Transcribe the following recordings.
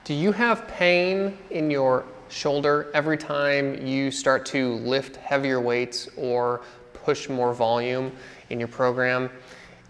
Do you have pain in your shoulder every time you start to lift heavier weights or push more volume in your program?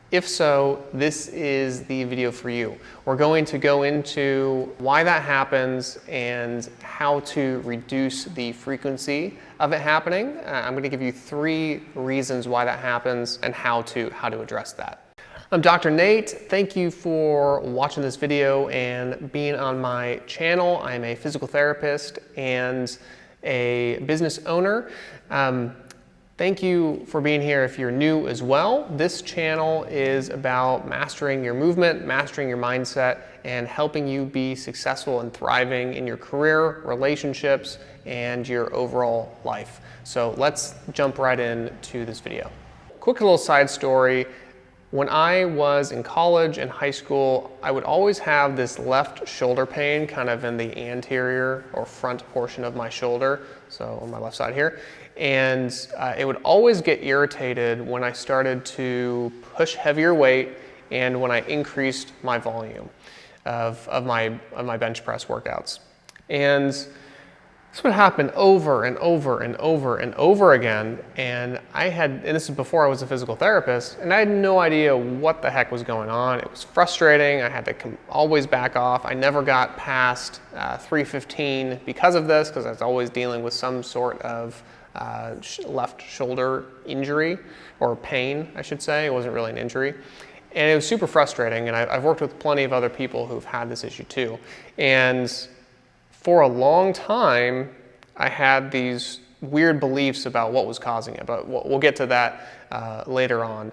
If so, this is the video for you. We're going to go into why that happens and how to reduce the frequency of it happening. I'm going to give you 3 reasons why that happens and how to address that. I'm Dr. Nate. Thank you for watching this video and being on my channel. I'm a physical therapist and a business owner. Thank you for being here if you're new as well. This channel is about mastering your movement, mastering your mindset, and helping you be successful and thriving in your career, relationships, and your overall life. So let's jump right into this video. Quick little side story. When I was in college and high school, I would always have this left shoulder pain kind of in the anterior or front portion of my shoulder, so on my left side here. And it would always get irritated when I started to push heavier weight and when I increased my volume of my bench press workouts. And this would happen over and over and over and over again, and this is before I was a physical therapist, and I had no idea what the heck was going on. It was frustrating. I had to always back off. I never got past 315 because of this, because I was always dealing with some sort of left shoulder injury, or pain, I should say. It wasn't really an injury. And it was super frustrating, and I've worked with plenty of other people who've had this issue too. And for a long time, I had these weird beliefs about what was causing it, but we'll get to that later on.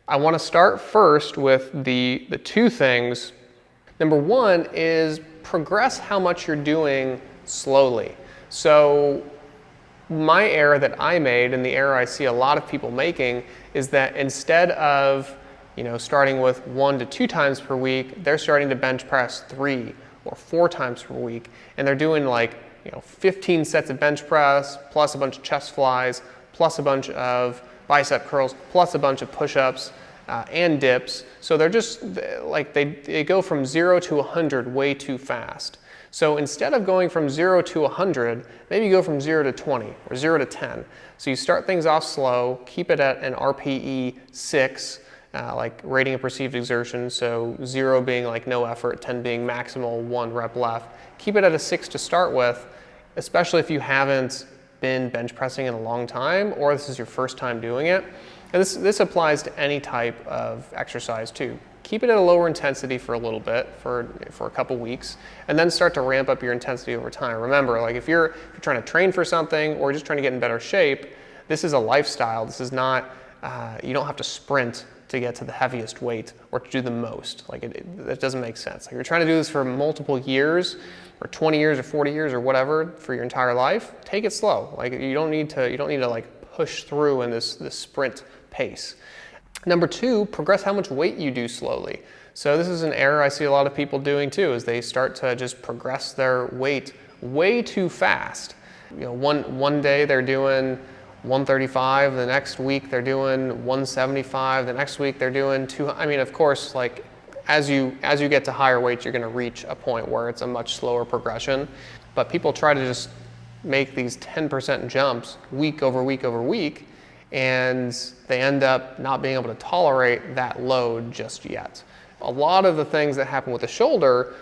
I want to start first with the 2 things. Number 1 is progress how much you're doing slowly. So my error that I made, and the error I see a lot of people making, is that instead of starting with 1 to 2 times per week, they're starting to bench press 3 or 4 times per week, and they're doing 15 sets of bench press, plus a bunch of chest flies, plus a bunch of bicep curls, plus a bunch of push-ups and dips. So they're just they go from 0 to 100 way too fast. So instead of going from 0 to 100, maybe you go from 0 to 20 or 0 to 10. So you start things off slow, keep it at an RPE 6, like rating of perceived exertion, so 0 being no effort, 10 being maximal, 1 rep left. Keep it at a 6 to start with, especially if you haven't been bench pressing in a long time or this is your first time doing it. And this applies to any type of exercise too. Keep it at a lower intensity for a little bit, for a couple weeks, and then start to ramp up your intensity over time. Remember, if you're trying to train for something or just trying to get in better shape, this is a lifestyle. This is not, you don't have to sprint to get to the heaviest weight or to do the most. That doesn't make sense. You're trying to do this for multiple years or 20 years or 40 years or whatever for your entire life, take it slow. You don't need to push through in this sprint pace. Number 2, progress how much weight you do slowly. So this is an error I see a lot of people doing too, is they start to just progress their weight way too fast. One day they're doing 135, the next week they're doing 175, the next week they're doing 200. I mean, of course, as you get to higher weights, you're going to reach a point where it's a much slower progression. But people try to just make these 10% jumps week over week over week, and they end up not being able to tolerate that load just yet. A lot of the things that happen with the shoulder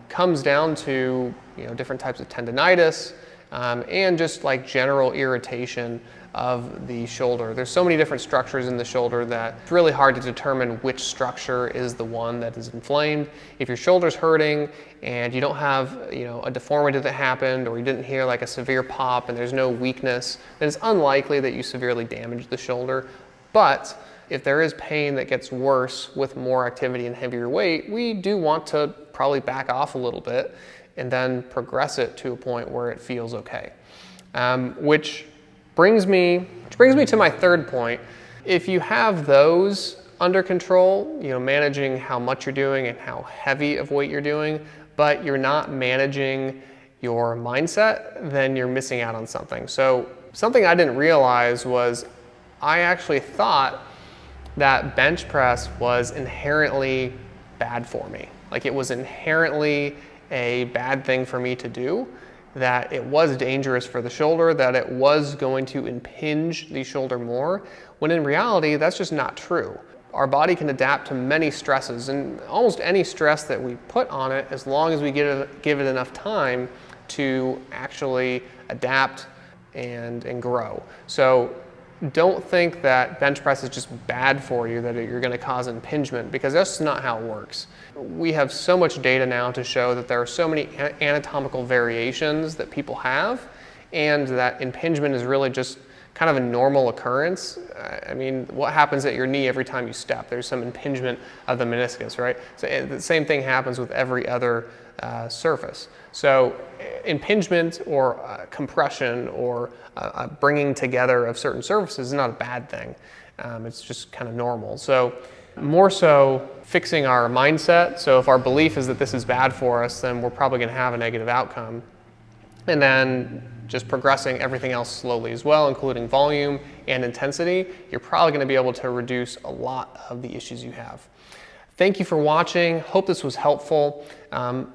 comes down to different types of tendinitis, and just general irritation of the shoulder. There's so many different structures in the shoulder that it's really hard to determine which structure is the one that is inflamed. If your shoulder's hurting and you don't have a deformity that happened, or you didn't hear a severe pop and there's no weakness, then it's unlikely that you severely damaged the shoulder. But if there is pain that gets worse with more activity and heavier weight, we do want to probably back off a little bit and then progress it to a point where it feels okay. Which brings me to my 3rd point. If you have those under control, managing how much you're doing and how heavy of weight you're doing, but you're not managing your mindset, then you're missing out on something. So something I didn't realize was I actually thought that bench press was inherently bad for me. It was inherently a bad thing for me to do, that it was dangerous for the shoulder, that it was going to impinge the shoulder more, when in reality, that's just not true. Our body can adapt to many stresses, and almost any stress that we put on it, as long as we give it enough time to actually adapt and grow. So don't think that bench press is just bad for you, that you're going to cause impingement, because that's not how it works. We have so much data now to show that there are so many anatomical variations that people have, and that impingement is really just kind of a normal occurrence. I mean, what happens at your knee every time you step? There's some impingement of the meniscus, right? So the same thing happens with every other surface. So impingement or compression or bringing together of certain surfaces is not a bad thing. It's just kind of normal. So more so fixing our mindset. So if our belief is that this is bad for us, then we're probably going to have a negative outcome. And then just progressing everything else slowly as well, including volume and intensity, you're probably going to be able to reduce a lot of the issues you have. Thank you for watching. Hope this was helpful.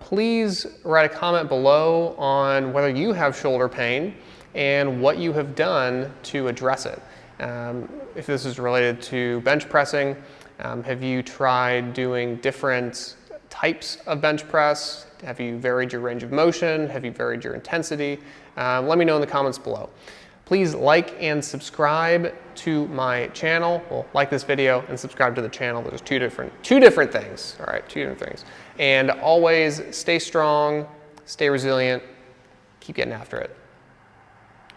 Please write a comment below on whether you have shoulder pain and what you have done to address it. If this is related to bench pressing, have you tried doing different types of bench press? Have you varied your range of motion? Have you varied your intensity? Let me know in the comments below. Please like and subscribe to my channel. Well, like this video and subscribe to the channel. There's two different things. All right, two different things. And always stay strong, stay resilient, keep getting after it.